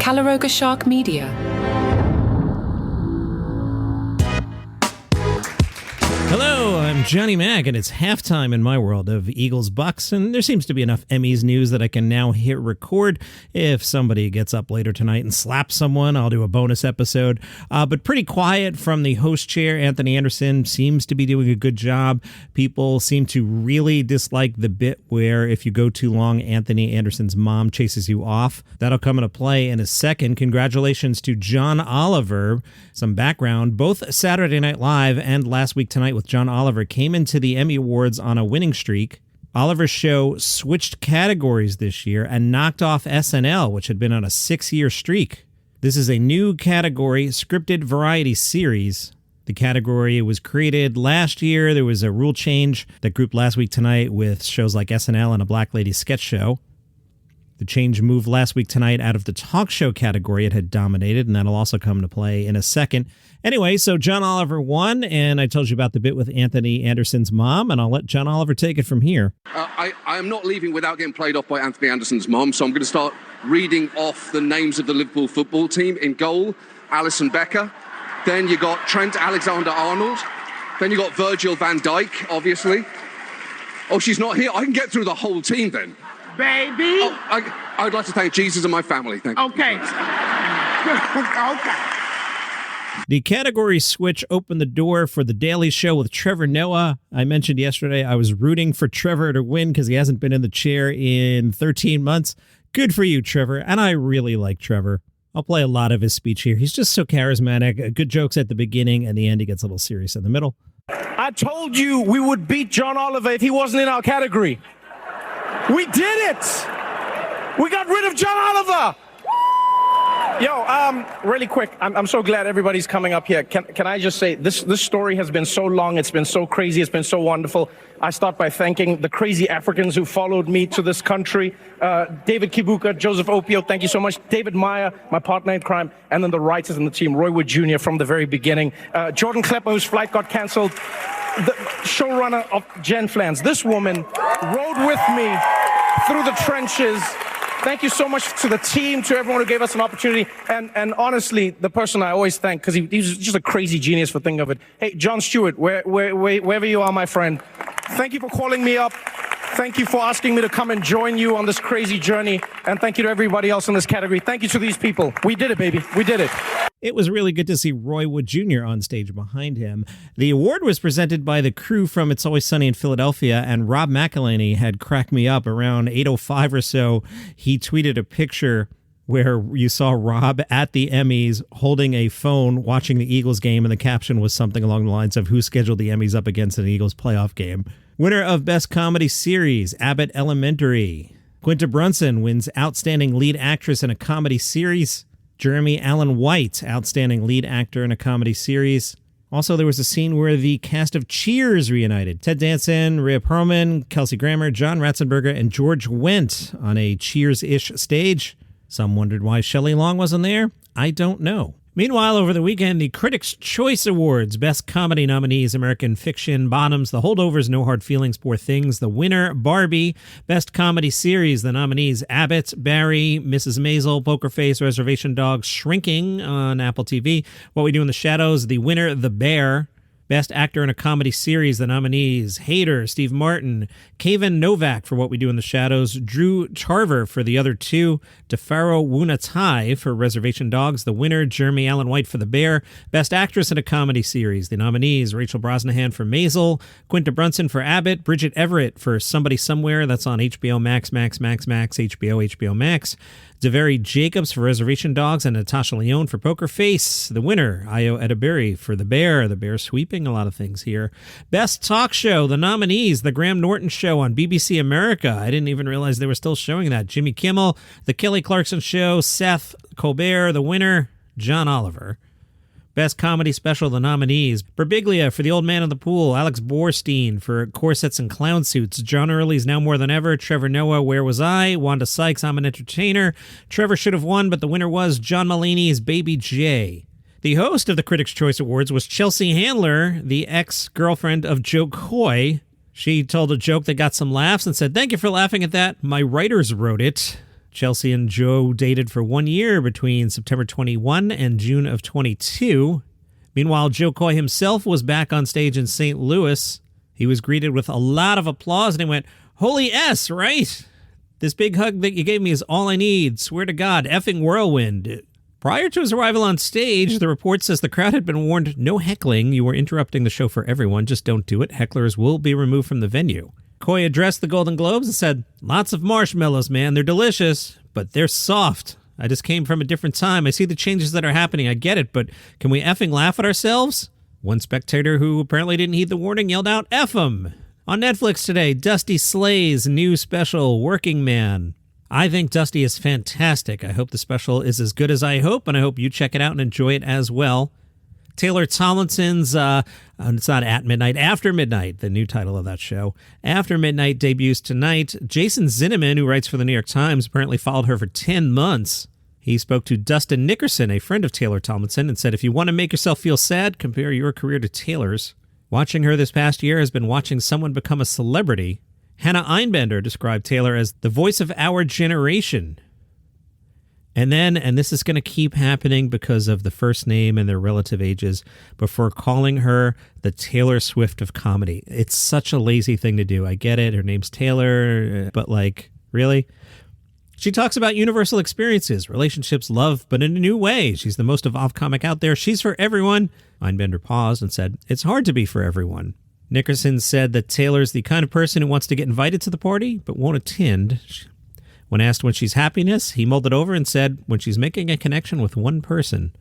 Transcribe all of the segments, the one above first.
Calaroga Shark Media. Hello, I'm Johnny Mac, and it's halftime in my world of Eagles-Bucks, and there seems to be enough Emmys news that I can now hit record. If somebody gets up later tonight and slaps someone, I'll do a bonus episode. But pretty quiet from the host chair. Anthony Anderson seems to be doing a good job. People seem to really dislike the bit where if you go too long, Anthony Anderson's mom chases you off. That'll come into play in a second. Congratulations to John Oliver. Some background, both Saturday Night Live and Last Week Tonight with John Oliver came into the Emmy Awards on a winning streak. Oliver's show switched categories this year and knocked off SNL, which had been on a 6-year streak. This is a new category, scripted variety series. The category was created last year. There was a rule change that grouped Last Week Tonight with shows like SNL and a Black Lady sketch show. The change moved Last Week Tonight out of the talk show category it had dominated, and that'll also come into play in a second. Anyway, so John Oliver won, and I told you about the bit with Anthony Anderson's mom, and I'll let John Oliver take it from here. I am not leaving without getting played off by Anthony Anderson's mom, so I'm going to start reading off the names of the Liverpool football team. In goal, Alisson Becker. Then you got Trent Alexander-Arnold. Then you got Virgil van Dijk, obviously. Oh, she's not here. I can get through the whole team then. Baby. Oh, I would like to thank Jesus and my family. Thank you. Okay. Okay. The category switch opened the door for The Daily Show with Trevor Noah. I mentioned yesterday I was rooting for Trevor to win because he hasn't been in the chair in 13 months. Good for you, Trevor. And I really like Trevor. I'll play a lot of his speech here. He's just so charismatic. Good jokes at the beginning, and the end he gets a little serious in the middle. I told you we would beat John Oliver if he wasn't in our category. We did it! We got rid of John Oliver! Yo, really quick, I'm so glad everybody's coming up here. Can I just say, this story has been so long, it's been so crazy, it's been so wonderful. I start by thanking the crazy Africans who followed me to this country. David Kibuka, Joseph Opio, thank you so much. David Meyer, my partner in crime, and then the writers in the team, Roy Wood Jr. from the very beginning. Jordan Klepper, whose flight got canceled. The showrunner of Jen Flans. This woman rode with me through the trenches. Thank you so much to the team, to everyone who gave us an opportunity. And honestly, the person I always thank, because he's just a crazy genius for thinking of it. Hey, Jon Stewart, wherever you are, my friend, thank you for calling me up. Thank you for asking me to come and join you on this crazy journey. And thank you to everybody else in this category. Thank you to these people. We did it, baby. We did it. It was really good to see Roy Wood Jr. on stage behind him. The award was presented by the crew from It's Always Sunny in Philadelphia, and Rob McElhenney had cracked me up around 8:05 or so. He tweeted a picture where you saw Rob at the Emmys holding a phone watching the Eagles game, and the caption was something along the lines of who scheduled the Emmys up against an Eagles playoff game. Winner of Best Comedy Series, Abbott Elementary. Quinta Brunson wins Outstanding Lead Actress in a Comedy Series. Jeremy Allen White, Outstanding Lead Actor in a Comedy Series. Also, there was a scene where the cast of Cheers reunited. Ted Danson, Rhea Perlman, Kelsey Grammer, John Ratzenberger, and George Wendt on a Cheers-ish stage. Some wondered why Shelley Long wasn't there. I don't know. Meanwhile, over the weekend, the Critics' Choice Awards, Best Comedy nominees, American Fiction, Bottoms, The Holdovers, No Hard Feelings, Poor Things, The Winner, Barbie, Best Comedy Series, the nominees, Abbott, Barry, Mrs. Maisel, Poker Face, Reservation Dogs, Shrinking on Apple TV, What We Do in the Shadows, The Winner, The Bear, Best Actor in a Comedy Series, the nominees, Hader, Steve Martin, Kevin Novak for What We Do in the Shadows, Drew Tarver for the other two, Tefaro Wunatai for Reservation Dogs, The Winner, Jeremy Allen White for The Bear, Best Actress in a Comedy Series, the nominees, Rachel Brosnahan for Maisel, Quinta Brunson for Abbott, Bridget Everett for Somebody Somewhere, that's on HBO Max, HBO Max, DeVary Jacobs for Reservation Dogs, and Natasha Lyonne for Poker Face. The Winner, Ayo Edebiri for The Bear sweeping a lot of things here. Best Talk Show, the nominees, The Graham Norton Show on BBC America. I didn't even realize they were still showing that. Jimmy Kimmel, The Kelly Clarkson Show, Seth Colbert. The Winner, John Oliver. Best Comedy Special, the nominees, Birbiglia for The Old Man in the Pool, Alex Borstein for Corsets and Clown Suits, John Early's Now More Than Ever, Trevor Noah, Where Was I, Wanda Sykes, I'm an Entertainer. Trevor should have won, but the winner was John Mulaney's Baby J. The host of the Critics' Choice Awards was Chelsea Handler, the ex-girlfriend of Joe Coy. She told a joke that got some laughs and said, "Thank you for laughing at that. My writers wrote it." Chelsea and Joe dated for 1 year between September 21 and June of 22. Meanwhile, Joe Coy himself was back on stage in St. Louis. He was greeted with a lot of applause and he went, "Holy S, right? This big hug that you gave me is all I need. Swear to God, effing whirlwind." Prior to his arrival on stage, the report says the crowd had been warned, "No heckling. You are interrupting the show for everyone. Just don't do it. Hecklers will be removed from the venue." Coy addressed the Golden Globes and said, "Lots of marshmallows, man. They're delicious, but they're soft. I just came from a different time. I see the changes that are happening. I get it, but can we effing laugh at ourselves?" One spectator who apparently didn't heed the warning yelled out, "F 'em." On Netflix today, Dusty Slay's new special, Working Man. I think Dusty is fantastic. I hope the special is as good as I hope, and I hope you check it out and enjoy it as well. Taylor Tomlinson's, it's not At Midnight, After Midnight, the new title of that show. After Midnight debuts tonight. Jason Zinneman, who writes for the New York Times, apparently followed her for 10 months. He spoke to Dustin Nickerson, a friend of Taylor Tomlinson, and said, "If you want to make yourself feel sad, compare your career to Taylor's." Watching her this past year has been watching someone become a celebrity. Hannah Einbender described Taylor as the voice of our generation. And then, and this is going to keep happening because of the first name and their relative ages, before calling her the Taylor Swift of comedy. It's such a lazy thing to do. I get it. Her name's Taylor, but like, really? She talks about universal experiences, relationships, love, but in a new way. She's the most evolved comic out there. She's for everyone. Einbender paused and said, "It's hard to be for everyone." Nickerson said that Taylor's the kind of person who wants to get invited to the party, but won't attend. When asked when she's happiness, he mulled it over and said, "When she's making a connection with one person."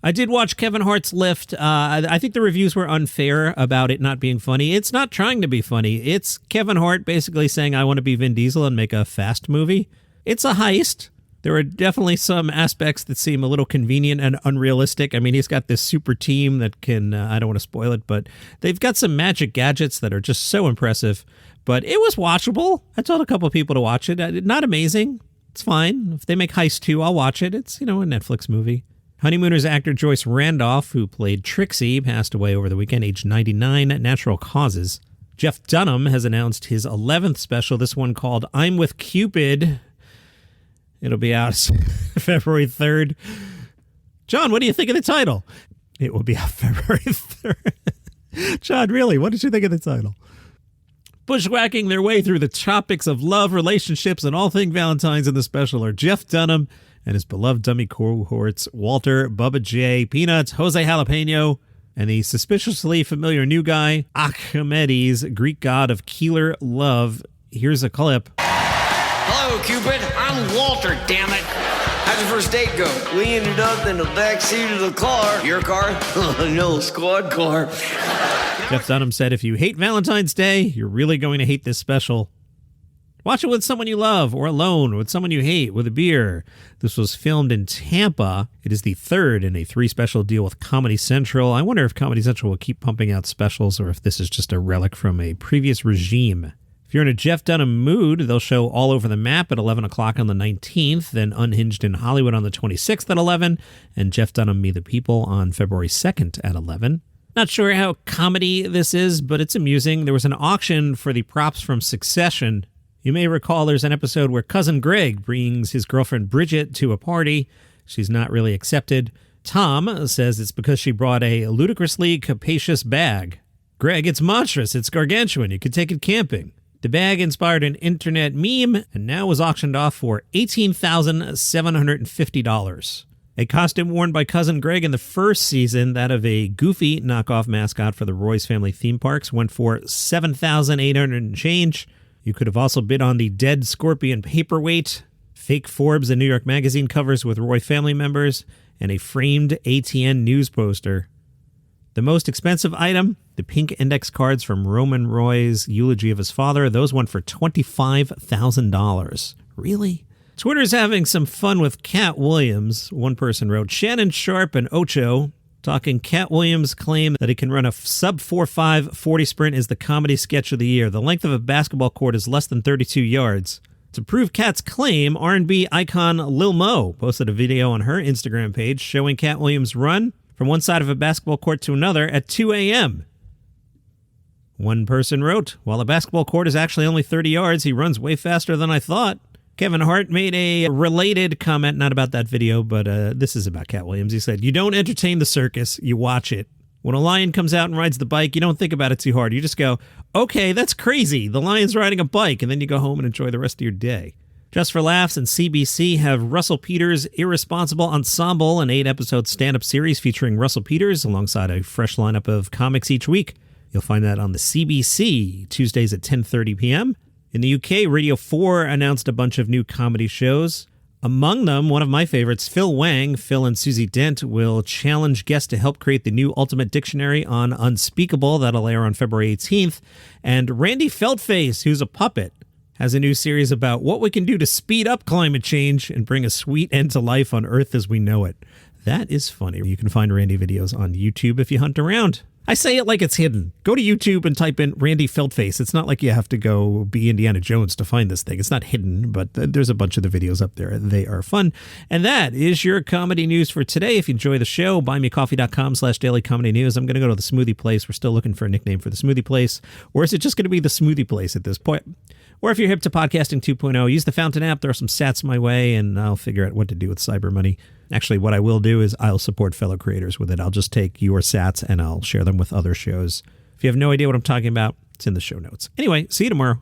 I did watch Kevin Hart's Lift. I think the reviews were unfair about it not being funny. It's not trying to be funny. It's Kevin Hart basically saying, "I want to be Vin Diesel and make a fast movie." It's a heist. There are definitely some aspects that seem a little convenient and unrealistic. I mean, he's got this super team that can, I don't want to spoil it, but they've got some magic gadgets that are just so impressive. But it was watchable. I told a couple of people to watch it. Not amazing. It's fine. If they make Heist 2, I'll watch it. It's, a Netflix movie. Honeymooners actor Joyce Randolph, who played Trixie, passed away over the weekend, aged 99, natural causes. Jeff Dunham has announced his 11th special, this one called I'm with Cupid. It'll be out February 3rd. John, what do you think of the title? It will be out February 3rd. John, really, what did you think of the title? Bushwhacking their way through the topics of love, relationships, and all things Valentine's in the special are Jeff Dunham and his beloved dummy cohorts, Walter, Bubba J, Peanuts, Jose Jalapeno, and the suspiciously familiar new guy, Archimedes, Greek god of Keeler love. Here's a clip. Hello, Cupid. I'm Walter, damn it. How'd your first date go? We ended up in the back seat of the car. Your car? No, squad car. Jeff Dunham said, "If you hate Valentine's Day, you're really going to hate this special. Watch it with someone you love, or alone, or with someone you hate, with a beer." This was filmed in Tampa. It is the third in a 3-special deal with Comedy Central. I wonder if Comedy Central will keep pumping out specials, or if this is just a relic from a previous regime. If you're in a Jeff Dunham mood, they'll show All Over the Map at 11 o'clock on the 19th, then Unhinged in Hollywood on the 26th at 11, and Jeff Dunham Meet the People on February 2nd at 11. Not sure how comedy this is, but it's amusing. There was an auction for the props from Succession. You may recall there's an episode where Cousin Greg brings his girlfriend Bridget to a party. She's not really accepted. Tom says it's because she brought a ludicrously capacious bag. Greg, it's monstrous. It's gargantuan. You could take it camping. The bag inspired an internet meme and now was auctioned off for $18,750. A costume worn by Cousin Greg in the first season, that of a goofy knockoff mascot for the Roy's family theme parks, went for $7,800 and change. You could have also bid on the dead scorpion paperweight, fake Forbes and New York Magazine covers with Roy family members, and a framed ATN news poster. The most expensive item, the pink index cards from Roman Roy's eulogy of his father, those went for $25,000. Really? Twitter's having some fun with Cat Williams. One person wrote, Shannon Sharp and Ocho talking Cat Williams' claim that he can run a sub 4.5 40 sprint is the comedy sketch of the year. The length of a basketball court is less than 32 yards. To prove Cat's claim, R&B icon Lil Mo posted a video on her Instagram page showing Cat Williams' run from one side of a basketball court to another at 2 a.m. One person wrote, while a basketball court is actually only 30 yards, he runs way faster than I thought. Kevin Hart made a related comment, not about that video, but this is about Cat Williams. He said, "You don't entertain the circus, you watch it. When a lion comes out and rides the bike, you don't think about it too hard. You just go, okay, that's crazy. The lion's riding a bike," and then you go home and enjoy the rest of your day. Just for Laughs and CBC have Russell Peters' Irresponsible Ensemble, an 8-episode stand-up series featuring Russell Peters alongside a fresh lineup of comics each week. You'll find that on the CBC, Tuesdays at 10:30 p.m. In the UK, Radio 4 announced a bunch of new comedy shows. Among them, one of my favorites, Phil Wang, Phil and Susie Dent, will challenge guests to help create the new Ultimate Dictionary on Unspeakable. That'll air on February 18th. And Randy Feltface, who's a puppet, has a new series about what we can do to speed up climate change and bring a sweet end to life on Earth as we know it. That is funny. You can find Randy videos on YouTube if you hunt around. I say it like it's hidden. Go to YouTube and type in Randy Feltface. It's not like you have to go be Indiana Jones to find this thing. It's not hidden, but there's a bunch of the videos up there. They are fun. And that is your comedy news for today. If you enjoy the show, buymeacoffee.com/dailycomedynews. I'm going to go to the Smoothie Place. We're still looking for a nickname for the Smoothie Place. Or is it just going to be the Smoothie Place at this point? Or if you're hip to podcasting 2.0, use the Fountain app. Throw some sats my way, and I'll figure out what to do with cyber money. Actually, what I will do is I'll support fellow creators with it. I'll just take your sats and I'll share them with other shows. If you have no idea what I'm talking about, it's in the show notes. Anyway, see you tomorrow.